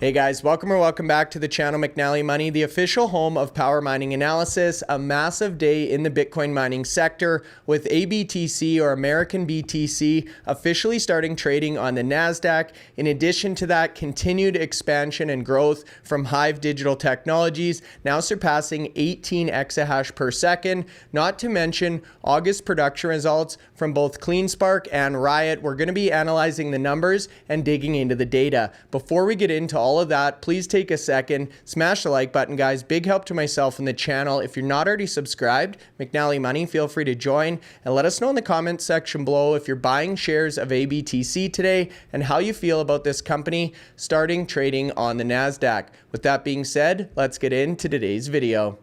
Hey guys, welcome back to the channel McNallie Money, the official home of power mining analysis. A massive day in the Bitcoin mining sector with ABTC or American BTC officially starting trading on the NASDAQ. In addition to that, continued expansion and growth from Hive Digital Technologies, now surpassing 18 exahash per second. Not to mention August production results from both CleanSpark and Riot. We're going to be analyzing the numbers and digging into the data. Before we get into all of that, please take a second, smash the like button, guys. Big help to myself and the channel. If you're not already subscribed, McNallie Money, feel free to join and let us know in the comments section below if you're buying shares of ABTC today and how you feel about this company starting trading on the NASDAQ. With that being said, let's get into today's video.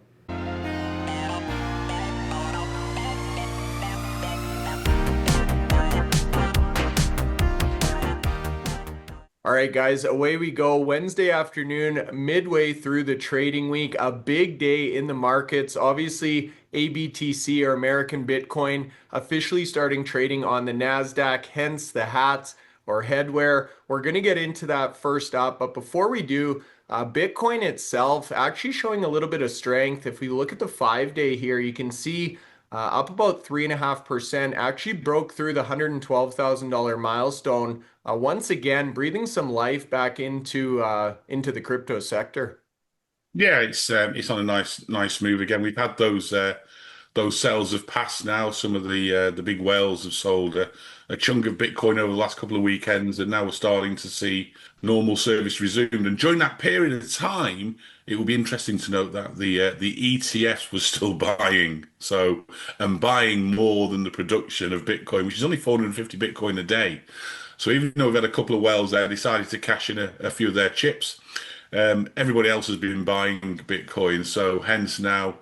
All right, guys, away we go. Wednesday afternoon, midway through the trading week, a big day in the markets. Obviously, ABTC or American Bitcoin officially starting trading on the NASDAQ, hence the hats or headwear. We're going to get into that first up. But before we do, Bitcoin itself actually showing a little bit of strength. If we look at the 5-day here, you can see up about 3.5%, actually broke through the $112,000 milestone. Once again, breathing some life back into the crypto sector. Yeah, it's on a nice move again. We've had those sales have passed now. Some of the big whales have sold a chunk of Bitcoin over the last couple of weekends, and now we're starting to see normal service resumed. And during that period of time, it will be interesting to note that the ETFs was still buying, and buying more than the production of Bitcoin, which is only 450 Bitcoin a day. So even though we've had a couple of whales there decided to cash in a few of their chips, everybody else has been buying Bitcoin. So hence now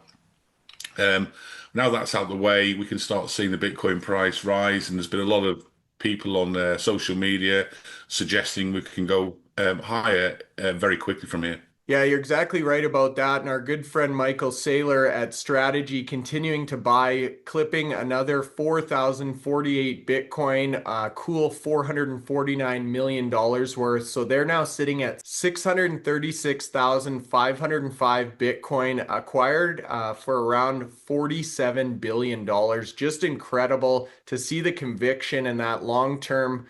that's out of the way, we can start seeing the Bitcoin price rise. And there's been a lot of people on social media suggesting we can go higher very quickly from here. Yeah, you're exactly right about that. And our good friend Michael Saylor at Strategy continuing to buy, clipping another 4,048 Bitcoin, cool $449 million worth. So they're now sitting at 636,505 Bitcoin acquired for around $47 billion. Just incredible to see the conviction and that long-term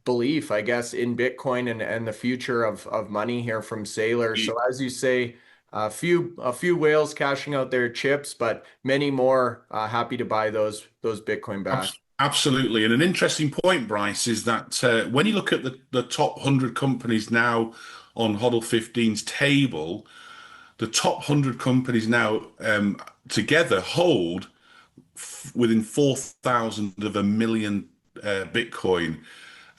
belief, I guess, in Bitcoin and the future of money here from Saylor. So as you say, a few whales cashing out their chips, but many more happy to buy those Bitcoin back. Absolutely. And an interesting point, Bryce, is that when you look at the top 100 companies now on HODL 15's table, the top 100 companies now together hold within 4,000 of a million Bitcoin.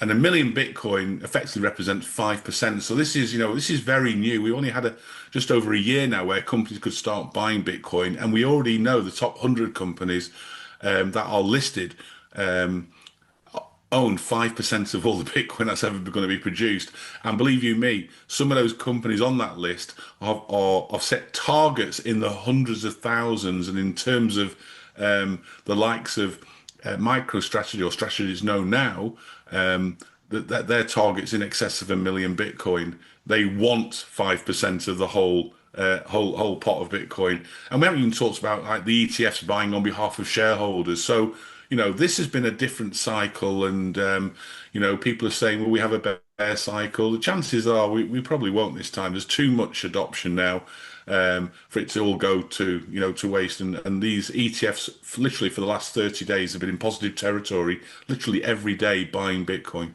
And a million Bitcoin effectively represents 5%. So this is very new. We only had just over a year now where companies could start buying Bitcoin, and we already know the top 100 companies that are listed own 5% of all the Bitcoin that's ever going to be produced. And believe you me, some of those companies on that list have set targets in the hundreds of thousands. And in terms of the likes of MicroStrategy, or Strategy is known now, that their target's in excess of a million Bitcoin. They want 5% of the whole pot of Bitcoin, and we haven't even talked about like the ETFs buying on behalf of shareholders. So this has been a different cycle, and people are saying, well, we have a bear cycle. The chances are we probably won't this time. There's too much adoption now for it to all go to waste. And these ETFs, literally for the last 30 days, have been in positive territory, literally every day buying Bitcoin.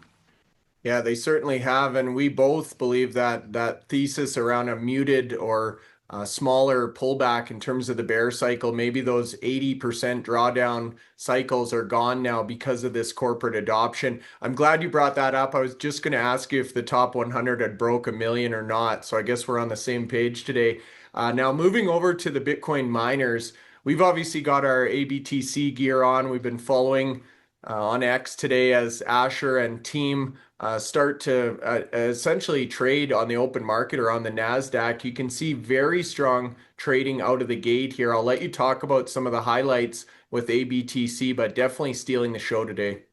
Yeah, they certainly have. And we both believe that thesis around a muted or smaller pullback in terms of the bear cycle, maybe those 80% drawdown cycles are gone now because of this corporate adoption. I'm glad you brought that up. I was just going to ask you if the top 100 had broke a million or not. So I guess we're on the same page today. Now moving over to the Bitcoin miners, we've obviously got our ABTC gear on. We've been following on X today as Asher and team start to essentially trade on the open market or on the NASDAQ. You can see very strong trading out of the gate here. I'll let you talk about some of the highlights with ABTC, but definitely stealing the show today.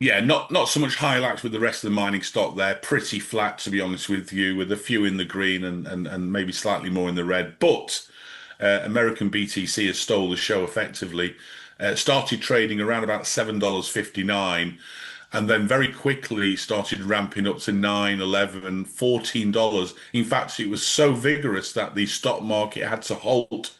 Yeah, not so much highlights with the rest of the mining stock there. Pretty flat, to be honest with you, with a few in the green and maybe slightly more in the red. But American BTC has stole the show effectively. Started trading around about $7.59 and then very quickly started ramping up to 9, 11, $14. In fact, it was so vigorous that the stock market had to halt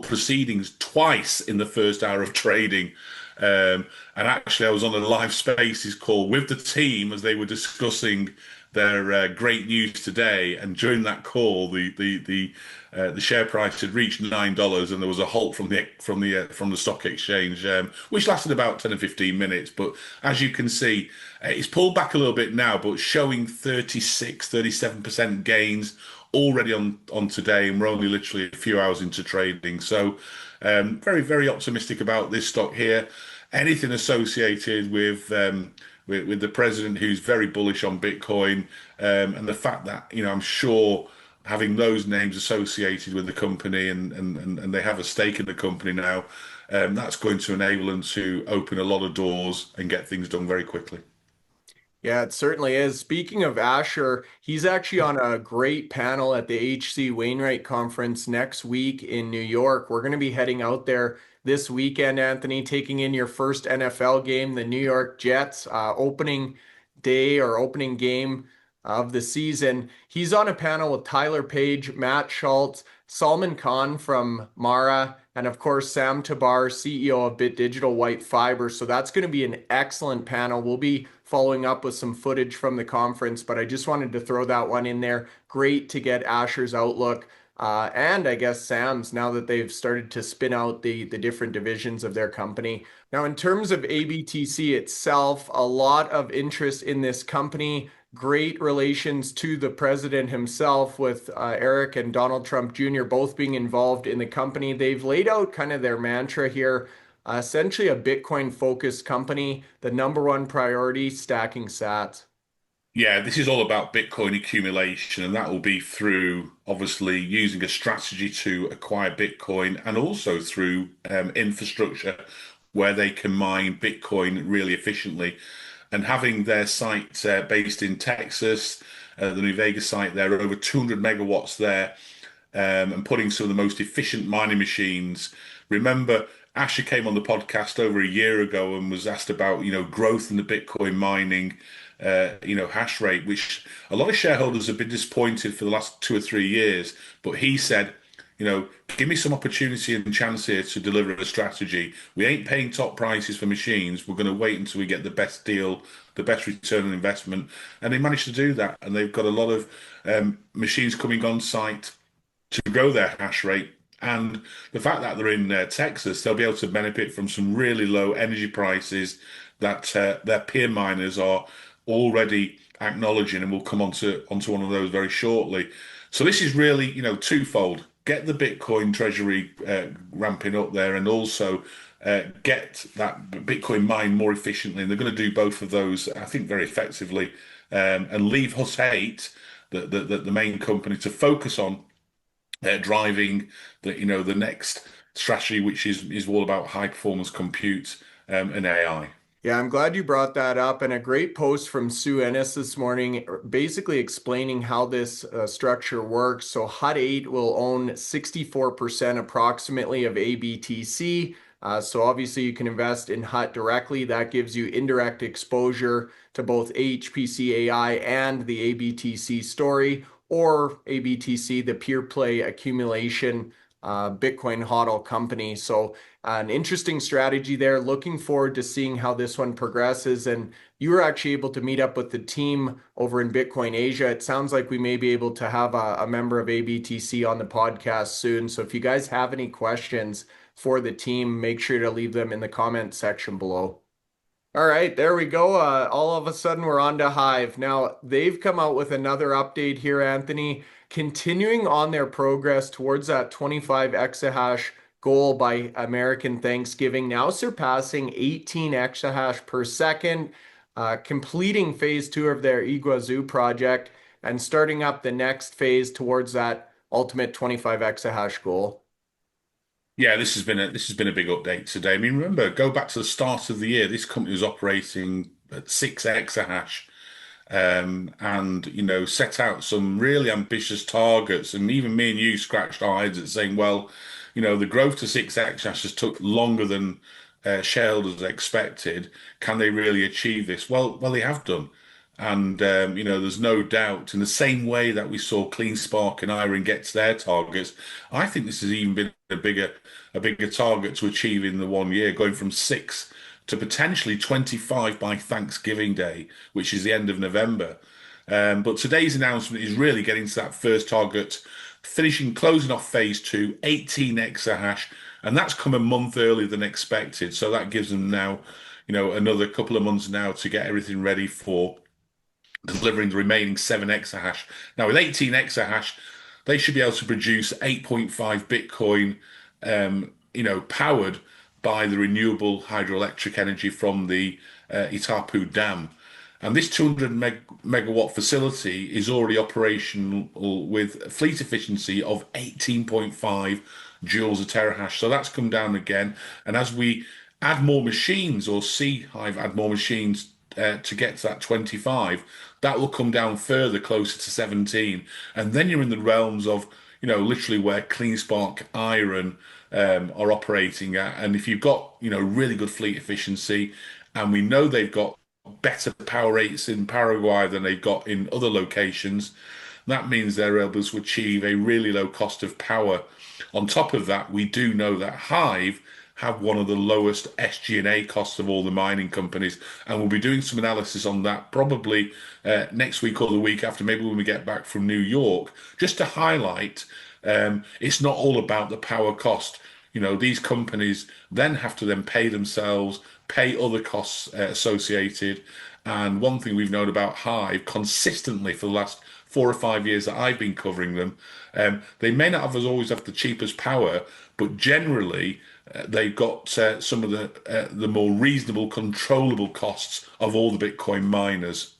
proceedings twice in the first hour of trading. And actually, I was on a live Spaces call with the team as they were discussing their great news today. And during that call, the share price had reached $9, and there was a halt from the stock exchange, which lasted about 10 or 15 minutes. But as you can see, it's pulled back a little bit now, but showing 36, 37% gains already on today, and we're only literally a few hours into trading. So very, very optimistic about this stock here. Anything associated with the president, who's very bullish on Bitcoin, and the fact that, I'm sure having those names associated with the company and they have a stake in the company now, that's going to enable them to open a lot of doors and get things done very quickly. Yeah, it certainly is. Speaking of Asher, he's actually on a great panel at the H.C. Wainwright conference next week in New York. We're going to be heading out there this weekend, Anthony, taking in your first NFL game, the New York Jets, opening day or opening game of the season. He's on a panel with Tyler Page, Matt Schultz, Salman Khan from Mara, and of course, Sam Tabar, CEO of Digital White Fiber. So that's going to be an excellent panel. We'll be following up with some footage from the conference, but I just wanted to throw that one in there. Great to get Asher's outlook. And I guess Sam's, now that they've started to spin out the different divisions of their company. Now, in terms of ABTC itself, a lot of interest in this company. Great relations to the president himself, with Eric and Donald Trump Jr. both being involved in the company. They've laid out kind of their mantra here, essentially a Bitcoin focused company. The number one priority, stacking sats. Yeah, this is all about Bitcoin accumulation, and that will be through obviously using a strategy to acquire Bitcoin and also through infrastructure where they can mine Bitcoin really efficiently. And having their site based in Texas, the New Vegas site there, over 200 megawatts there, and putting some of the most efficient mining machines. Remember, Asher came on the podcast over a year ago and was asked about, growth in the Bitcoin mining, hash rate, which a lot of shareholders have been disappointed for the last 2 or 3 years. But he said, give me some opportunity and chance here to deliver a strategy. We ain't paying top prices for machines. We're going to wait until we get the best deal, the best return on investment. And they managed to do that. And they've got a lot of machines coming on site to grow their hash rate. And the fact that they're in Texas, they'll be able to benefit from some really low energy prices that their peer miners are already acknowledging, and we'll come onto one of those very shortly. So this is really, twofold. Get the Bitcoin treasury ramping up there, and also get that Bitcoin mine more efficiently. And they're going to do both of those, I think, very effectively, and leave Hut 8, the main company, to focus on driving the next strategy, which is all about high performance compute and AI. Yeah, I'm glad you brought that up. And a great post from Sue Ennis this morning, basically explaining how this structure works. So Hut 8 will own 64% approximately of ABTC. So obviously you can invest in Hut directly. That gives you indirect exposure to both HPC AI and the ABTC story, or ABTC, the pure play accumulation Bitcoin hodl company. So an interesting strategy there. Looking forward to seeing how this one progresses. And you were actually able to meet up with the team over in Bitcoin Asia. It sounds like we may be able to have a member of ABTC on the podcast soon. So if you guys have any questions for the team, make sure to leave them in the comment section below. All right, there we go. All of a sudden, we're on to Hive. Now, they've come out with another update here, Anthony, continuing on their progress towards that 25 exahash goal by American Thanksgiving, now surpassing 18 exahash per second, completing phase 2 of their Iguazu project, and starting up the next phase towards that ultimate 25 exahash goal. Yeah, this has been a big update today. I mean, remember, go back to the start of the year. This company was operating at 6 exahash, and set out some really ambitious targets. And even me and you scratched our heads at saying, well, the growth to 6 exahash has took longer than shareholders expected. Can they really achieve this? Well, they have done. And there's no doubt in the same way that we saw CleanSpark and IREN get to their targets, I think this has even been a bigger target to achieve in the 1 year, going from 6 to potentially 25 by Thanksgiving Day, which is the end of November. But today's announcement is really getting to that first target, closing off phase two, 18 exahash, and that's come a month earlier than expected. So that gives them now, another couple of months now to get everything ready for delivering the remaining 7 exahash. Now, with 18 exahash, they should be able to produce 8.5 Bitcoin, powered by the renewable hydroelectric energy from the Itapu Dam. And this 200 megawatt facility is already operational with a fleet efficiency of 18.5 joules a terahash. So that's come down again. And as we add more machines, or see Hive add more machines to get to that 25, that will come down further, closer to 17. And then you're in the realms of, literally where CleanSpark, IREN are operating at. And if you've got, really good fleet efficiency, and we know they've got better power rates in Paraguay than they've got in other locations, that means they're able to achieve a really low cost of power. On top of that, we do know that Hive have one of the lowest SG&A costs of all the mining companies, and we'll be doing some analysis on that probably next week or the week after, maybe when we get back from New York, just to highlight it's not all about the power cost. These companies then have to then pay themselves, pay other costs associated. And one thing we've known about Hive consistently for the last 4 or 5 years that I've been covering them, they may not always have the cheapest power, but generally they've got some of the more reasonable, controllable costs of all the Bitcoin miners.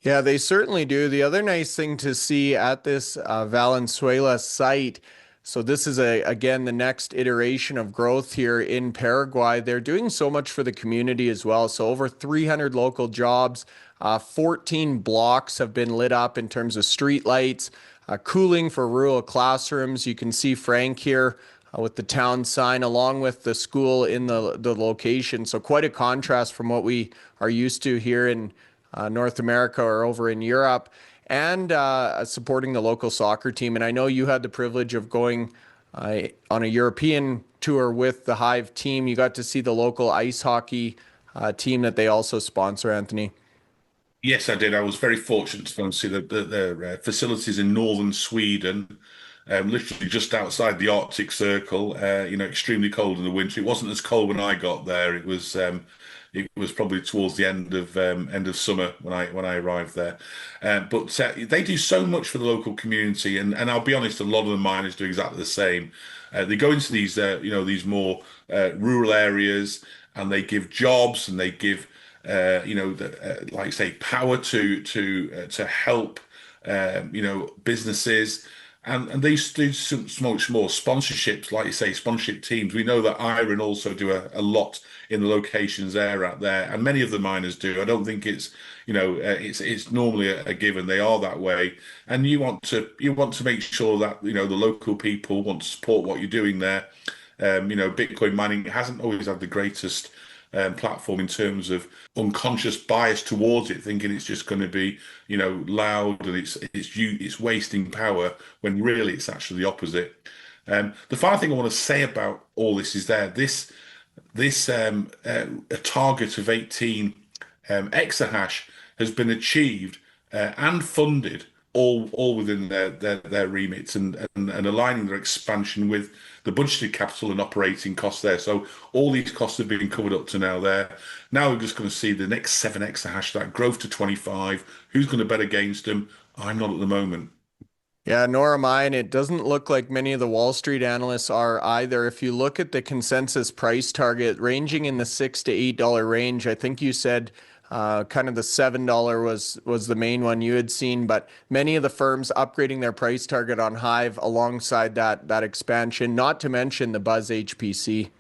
Yeah, they certainly do. The other nice thing to see at this Valenzuela site, so this is again the next iteration of growth here in Paraguay. They're doing so much for the community as well. So over 300 local jobs, 14 blocks have been lit up in terms of street lights, cooling for rural classrooms. You can see Frank here with the town sign, along with the school in the location. So quite a contrast from what we are used to here in North America or over in Europe, and supporting the local soccer team. And I know you had the privilege of going on a European tour with the Hive team. You got to see the local ice hockey team that they also sponsor, Anthony. Yes, I did. I was very fortunate to go and see the facilities in northern Sweden, literally just outside the Arctic Circle. Extremely cold in the winter. It wasn't as cold when I got there. It was probably towards the end of summer when I arrived there. But they do so much for the local community, and I'll be honest, a lot of the miners do exactly the same. They go into these more rural areas, and they give jobs, and they give like say power to help businesses. And they do some much more sponsorships, like you say, sponsorship teams. We know that IREN also do a lot in the locations they're at there, and many of the miners do. I don't think it's normally a given. They are that way, and you want to make sure that the local people want to support what you're doing there. Bitcoin mining hasn't always had the greatest platform in terms of unconscious bias towards it, thinking it's just going to be, loud, and it's wasting power, when really it's actually the opposite. The final thing I want to say about all this is this a target of 18 exahash has been achieved and funded all within their remits, and aligning their expansion with the budgeted capital and operating costs there. So all these costs have been covered up to now there. Now we're just going to see the next 7 exahash, that growth to 25. Who's going to bet against them? I'm not at the moment. Yeah, nor am I, and it doesn't look like many of the Wall Street analysts are either. If you look at the consensus price target ranging in the $6 to $8 range, I think you said Kind of the $7 was the main one you had seen, but many of the firms upgrading their price target on Hive alongside that expansion, not to mention the Buzz HPC.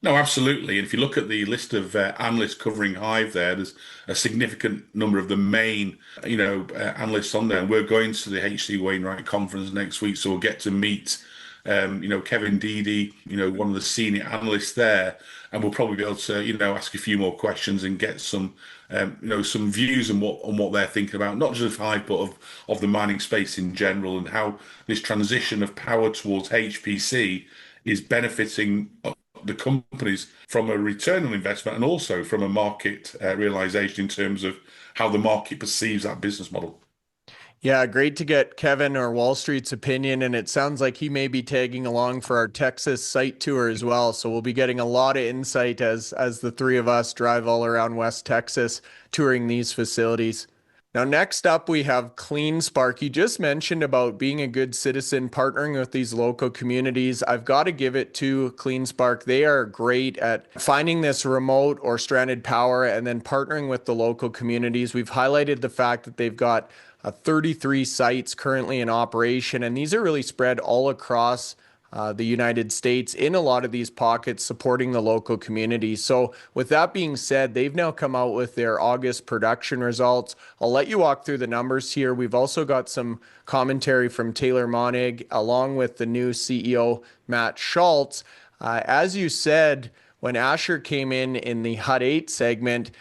No, absolutely. And if you look at the list of analysts covering Hive there's a significant number of the main, analysts on there. And we're going to the HC Wainwright conference next week, so we'll get to meet, Kevin Deedy, one of the senior analysts there, and we'll probably be able to, ask a few more questions and get some, some views on what they're thinking about, not just of Hive, but of the mining space in general, and how this transition of power towards HPC is benefiting the companies from a return on investment and also from a market realization in terms of how the market perceives that business model. Yeah, great to get Kevin or Wall Street's opinion, and it sounds like he may be tagging along for our Texas site tour as well. So we'll be getting a lot of insight as the three of us drive all around West Texas touring these facilities. Now, next up, we have CleanSpark. You just mentioned about being a good citizen, partnering with these local communities. I've got to give it to CleanSpark. They are great at finding this remote or stranded power and then partnering with the local communities. We've highlighted the fact that they've got 33 sites currently in operation, and these are really spread all across the United States in a lot of these pockets, supporting the local community. So with that being said, they've now come out with their August production results. I'll let you walk through the numbers here. We've also got some commentary from Taylor Monig along with the new CEO, Matt Schultz. As you said, when Asher came in the Hut 8 segment,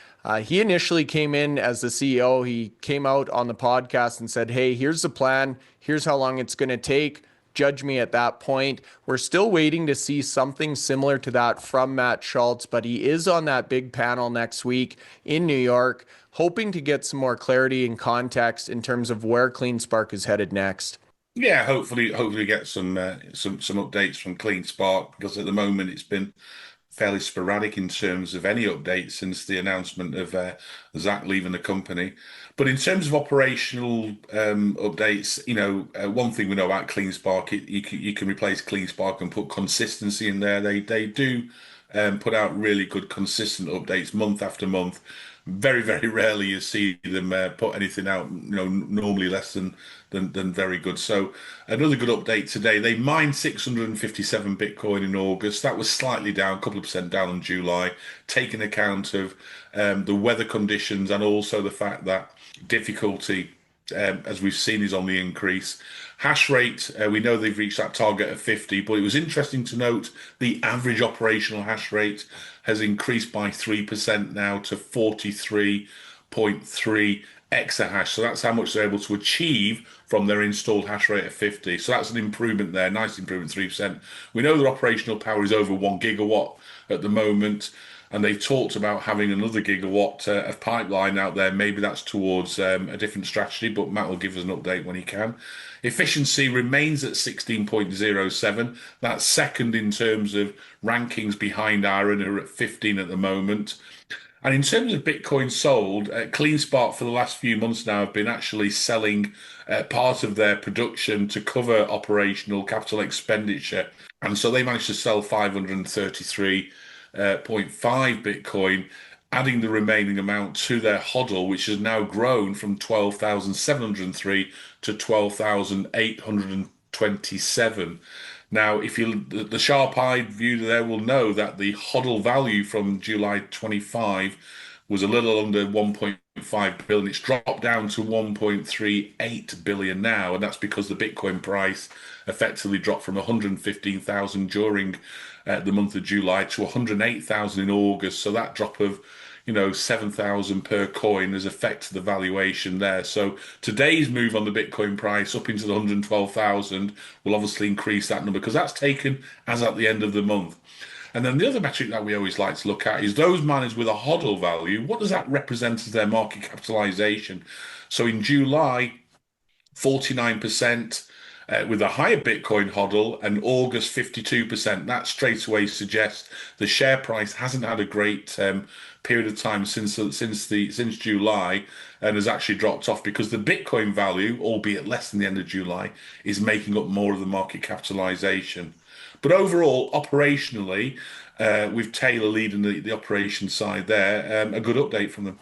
he initially came in as the CEO. He came out on the podcast and said, hey, here's the plan. Here's how long it's going to take. Judge me at that point. We're still waiting to see something similar to that from Matt Schultz, but he is on that big panel next week in New York, hoping to get some more clarity and context in terms of where CleanSpark is headed next. Yeah, hopefully get some updates from CleanSpark, because at the moment it's been fairly sporadic in terms of any updates since the announcement of Zach leaving the company. But in terms of operational updates, one thing we know about CleanSpark, you can replace CleanSpark and put consistency in there. They do put out really good, consistent updates month after month. Very, very rarely you see them put anything out, normally less than very good. So another good update today. They mined 657 Bitcoin in August. That was slightly down, a couple of percent down in July, taking account of the weather conditions and also the fact that difficulty, as we've seen, is on the increase. Hash rate, we know they've reached that target of 50, but it was interesting to note the average operational hash rate has increased by 3% now to 43.3 exahash. So that's how much they're able to achieve from their installed hash rate of 50. So that's an improvement there, nice improvement, 3%. We know their operational power is over 1 gigawatt at the moment, and they've talked about having another gigawatt of pipeline out there. Maybe that's towards a different strategy, but Matt will give us an update when he can. Efficiency remains at 16.07. That's second in terms of rankings behind IREN, who are at 15 at the moment. And in terms of Bitcoin sold, CleanSpark for the last few months now have been actually selling part of their production to cover operational capital expenditure. And so they managed to sell 533.5 Bitcoin, adding the remaining amount to their hodl, which has now grown from 12,703 to 12,827. Now, if the sharp-eyed viewer there will know that the hodl value from July 25 was a little under 1.5 billion. It's dropped down to 1.38 billion now, and that's because the Bitcoin price effectively dropped from 115,000 during the month of July to 108,000 in August. So that drop of 7,000 per coin has affected the valuation there. So today's move on the Bitcoin price up into the 112,000 will obviously increase that number, because that's taken as at the end of the month. And then the other metric that we always like to look at is those miners with a hodl value. What does that represent as their market capitalization? So in July, 49%. With a higher Bitcoin hodl, and August 52%. That straight away suggests the share price hasn't had a great period of time since July, and has actually dropped off, because the Bitcoin value, albeit less than the end of July, is making up more of the market capitalization. But overall, operationally, with Taylor leading the operation side there, a good update from them.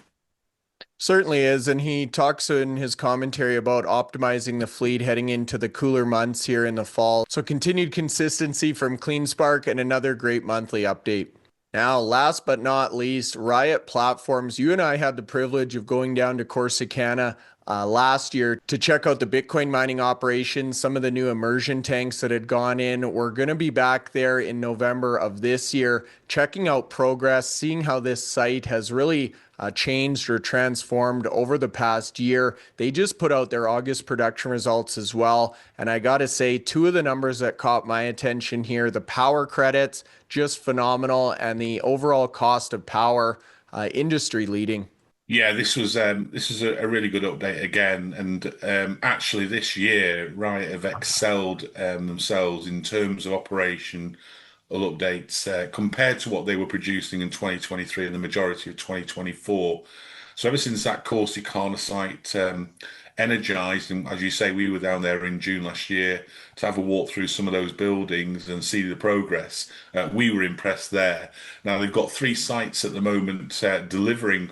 Certainly is, and he talks in his commentary about optimizing the fleet heading into the cooler months here in the fall. So continued consistency from CleanSpark and another great monthly update. Now, last but not least, Riot Platforms. You and I had the privilege of going down to Corsicana last year to check out the Bitcoin mining operations, some of the new immersion tanks that had gone in. We're going to be back there in November of this year, checking out progress, seeing how this site has really changed or transformed over the past year. They just put out their August production results as well. And I got to say, two of the numbers that caught my attention here, the power credits, just phenomenal, and the overall cost of power, industry leading. Yeah, this was a really good update again, and actually this year Riot have excelled themselves in terms of operational updates compared to what they were producing in 2023 and the majority of 2024. So ever since that Corsicana site energized, and as you say, we were down there in June last year to have a walk through some of those buildings and see the progress. We were impressed there. Now they've got three sites at the moment delivering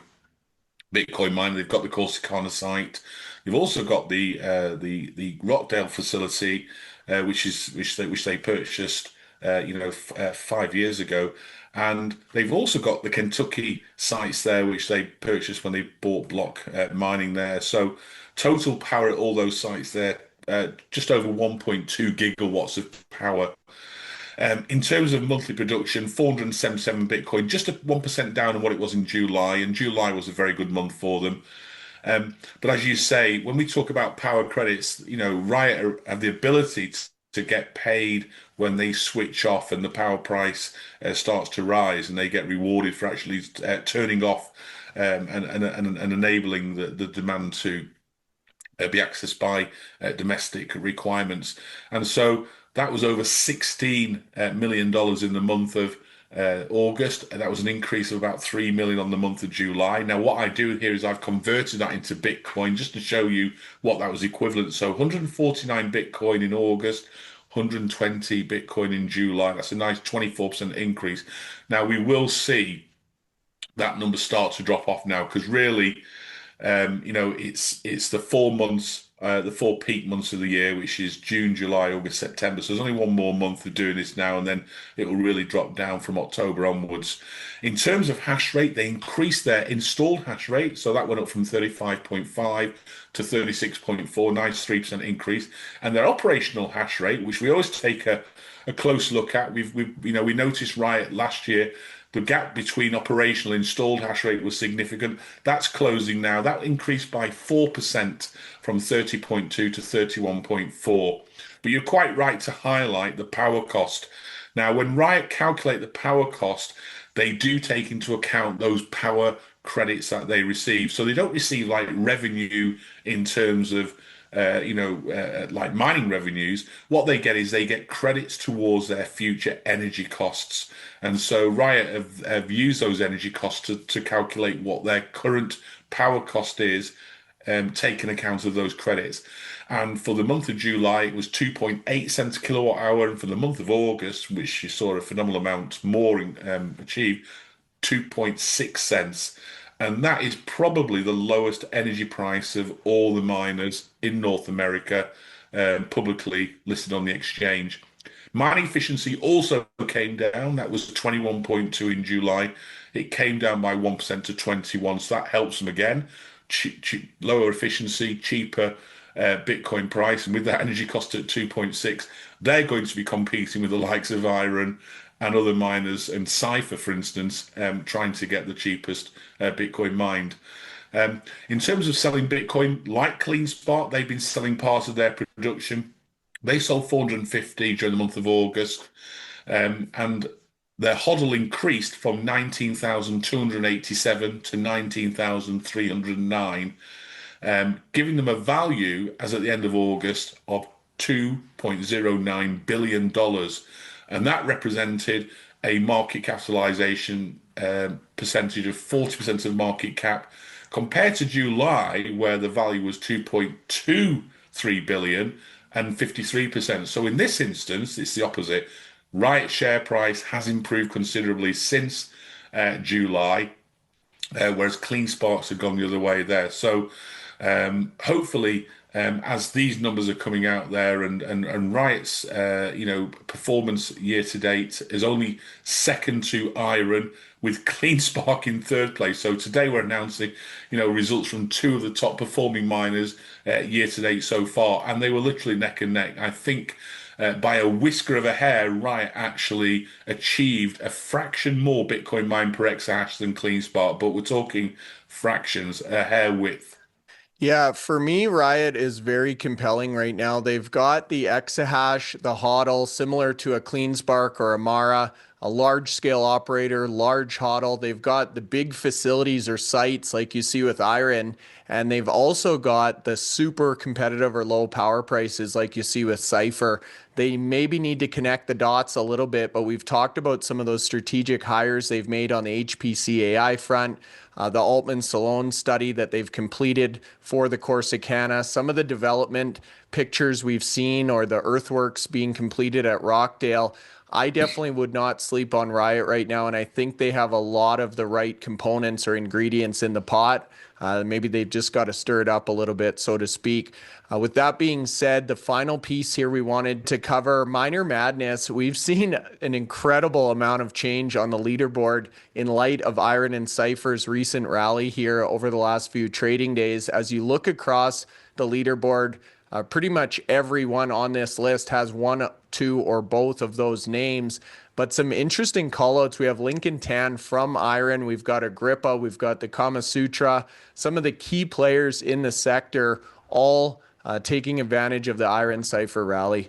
Bitcoin mining. They've got the Corsicana site. They've also got the Rockdale facility, which they purchased, 5 years ago, and they've also got the Kentucky sites there, which they purchased when they bought Block Mining there. So total power at all those sites there, just over 1.2 gigawatts of power. In terms of monthly production, 477 Bitcoin, just 1% down on what it was in July, and July was a very good month for them. But as you say, when we talk about power credits, Riot have the ability to get paid when they switch off and the power price starts to rise, and they get rewarded for actually turning off and enabling the demand to be accessed by domestic requirements. And so that was over $16 million in the month of August. And that was an increase of about 3 million on the month of July. Now, what I do here is I've converted that into Bitcoin just to show you what that was equivalent. So 149 Bitcoin in August, 120 Bitcoin in July. That's a nice 24% increase. Now, we will see that number start to drop off now, because really, it's the 4 months, the four peak months of the year, which is June, July, August, September. So there's only one more month of doing this now, and then it will really drop down from October onwards. In terms of hash rate, they increased their installed hash rate, so that went up from 35.5 to 36.4, nice 3% increase. And their operational hash rate, which we always take a close look at, we noticed Riot last year. The gap between operational and installed hash rate was significant. That's closing now. That increased by 4% from 30.2 to 31.4. But you're quite right to highlight the power cost. Now, when Riot calculate the power cost, they do take into account those power credits that they receive. So they don't receive like revenue in terms of like mining revenues. What they get is they get credits towards their future energy costs. And so Riot have used those energy costs to calculate what their current power cost is, taking account of those credits. And for the month of July, it was 2.8 cents a kilowatt hour. And for the month of August, which you saw a phenomenal amount more achieved, 2.6 cents. And that is probably the lowest energy price of all the miners in North America, publicly listed on the exchange. Mining efficiency also came down. That was 21.2 in July. It came down by 1% to 21. So that helps them again. Lower efficiency, cheaper Bitcoin price. And with that energy cost at 2.6, they're going to be competing with the likes of IREN and other miners, and Cypher, for instance, trying to get the cheapest Bitcoin mined. In terms of selling Bitcoin, like CleanSpark, they've been selling part of their production. They sold 450 during the month of August, and their HODL increased from 19,287 to 19,309, giving them a value as at the end of August of $2.09 billion. And that represented a market capitalization percentage of 40% of market cap, compared to July, where the value was 2.23 billion and 53%. So in this instance, it's the opposite. Riot share price has improved considerably since July. whereas CleanSparks have gone the other way there. So hopefully, as these numbers are coming out there, and Riot's performance year to date is only second to IREN, with CleanSpark in third place. So today we're announcing, results from two of the top performing miners year to date so far, and they were literally neck and neck. I think by a whisker of a hair, Riot actually achieved a fraction more Bitcoin mined per exahash than CleanSpark, but we're talking fractions, a hair width. Yeah, for me, Riot is very compelling right now. They've got the exahash, the HODL, similar to a CleanSpark or a Mara, a large scale operator, large HODL. They've got the big facilities or sites like you see with IREN, and they've also got the super competitive or low power prices like you see with Cypher. They maybe need to connect the dots a little bit, but we've talked about some of those strategic hires they've made on the HPC AI front. The Altman-Solon study that they've completed for the Corsicana, some of the development pictures we've seen, or the earthworks being completed at Rockdale. I definitely would not sleep on Riot right now, and I think they have a lot of the right components or ingredients in the pot. Maybe they've just got to stir it up a little bit, so to speak. With that being said, the final piece here we wanted to cover, Miner Madness. We've seen an incredible amount of change on the leaderboard in light of IREN and Cypher's recent rally here over the last few trading days. As you look across the leaderboard, pretty much everyone on this list has one, two, or both of those names. But some interesting callouts. We have Lincoln Tan from IREN. We've got Agrippa. We've got the Kama Sutra. Some of the key players in the sector all taking advantage of the IREN Cypher rally.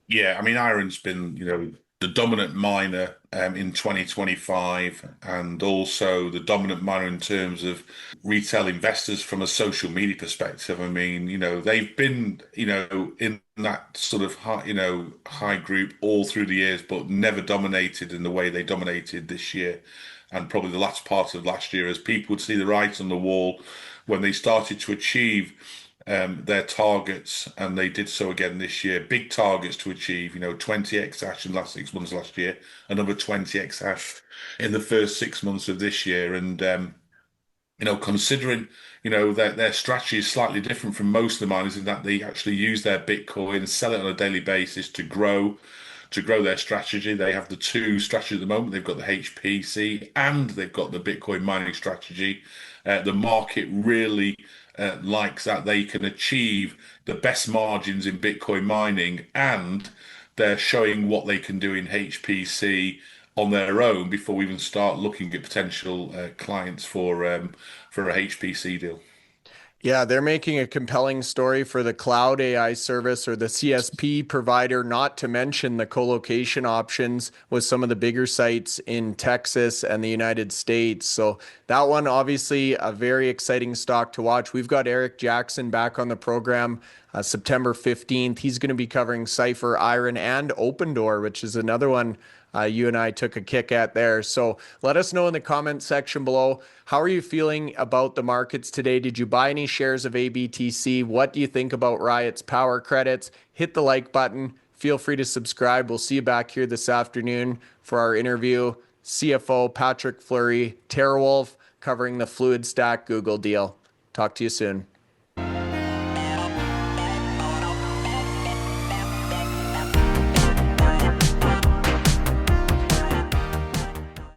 Yeah, I mean, IREN's been, the dominant miner in 2025, and also the dominant miner in terms of retail investors from a social media perspective. I mean, they've been, in that sort of high group all through the years, but never dominated in the way they dominated this year, and probably the last part of last year, as people would see the writing on the wall when they started to achieve their targets, and they did so again this year. Big targets to achieve, 20 exahash in the last 6 months last year, another 20 exahash in the first 6 months of this year. And, considering, their strategy is slightly different from most of the miners in that they actually use their Bitcoin and sell it on a daily basis to grow their strategy. They have the two strategies at the moment. They've got the HPC and they've got the Bitcoin mining strategy. The market really likes that they can achieve the best margins in Bitcoin mining, and they're showing what they can do in HPC on their own before we even start looking at potential clients for a HPC deal. Yeah, they're making a compelling story for the cloud AI service or the CSP provider, not to mention the colocation options with some of the bigger sites in Texas and the United States. So that one, obviously, a very exciting stock to watch. We've got Eric Jackson back on the program September 15th. He's going to be covering Cypher, IREN, and Open Door, which is another one you and I took a kick at there. So let us know in the comment section below. How are you feeling about the markets today? Did you buy any shares of ABTC? What do you think about Riot's power credits? Hit the like button. Feel free to subscribe. We'll see you back here this afternoon for our interview. CFO Patrick Fleury, TeraWulf, covering the Fluid Stack Google deal. Talk to you soon.